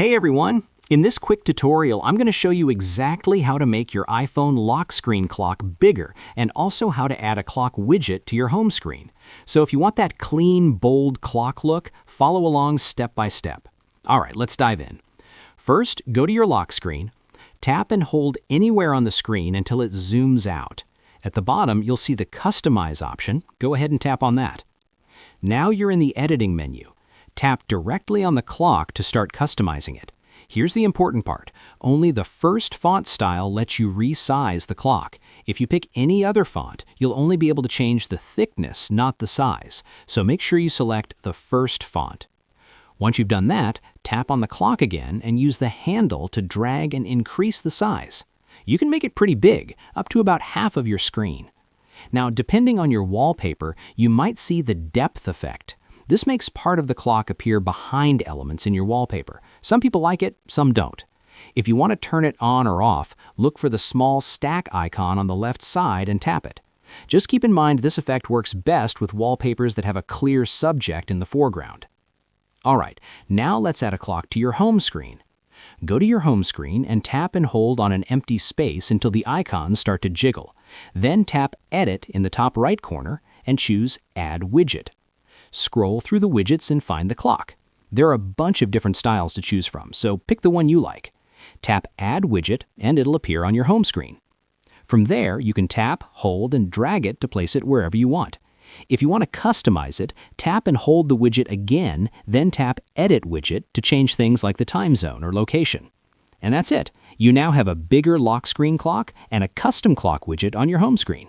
Hey everyone! In this quick tutorial, I'm going to show you exactly how to make your iPhone lock screen clock bigger and also how to add a clock widget to your home screen. So if you want that clean, bold clock look, follow along step by step. Alright, let's dive in. First, go to your lock screen, tap and hold anywhere on the screen until it zooms out. At the bottom, you'll see the Customize option. Go ahead and tap on that. Now you're in the Editing menu. Tap directly on the clock to start customizing it. Here's the important part. Only the first font style lets you resize the clock. If you pick any other font, you'll only be able to change the thickness, not the size. So make sure you select the first font. Once you've done that, tap on the clock again and use the handle to drag and increase the size. You can make it pretty big, up to about half of your screen. Now, depending on your wallpaper, you might see the depth effect. This makes part of the clock appear behind elements in your wallpaper. Some people like it, some don't. If you want to turn it on or off, look for the small stack icon on the left side and tap it. Just keep in mind this effect works best with wallpapers that have a clear subject in the foreground. Alright, now let's add a clock to your home screen. Go to your home screen and tap and hold on an empty space until the icons start to jiggle. Then tap Edit in the top right corner and choose Add Widget. Scroll through the widgets and find the clock. There are a bunch of different styles to choose from, so pick the one you like. Tap Add Widget and it'll appear on your home screen. From there, you can tap, hold, and drag it to place it wherever you want. If you want to customize it, tap and hold the widget again, then tap Edit Widget to change things like the time zone or location. And that's it. You now have a bigger lock screen clock and a custom clock widget on your home screen.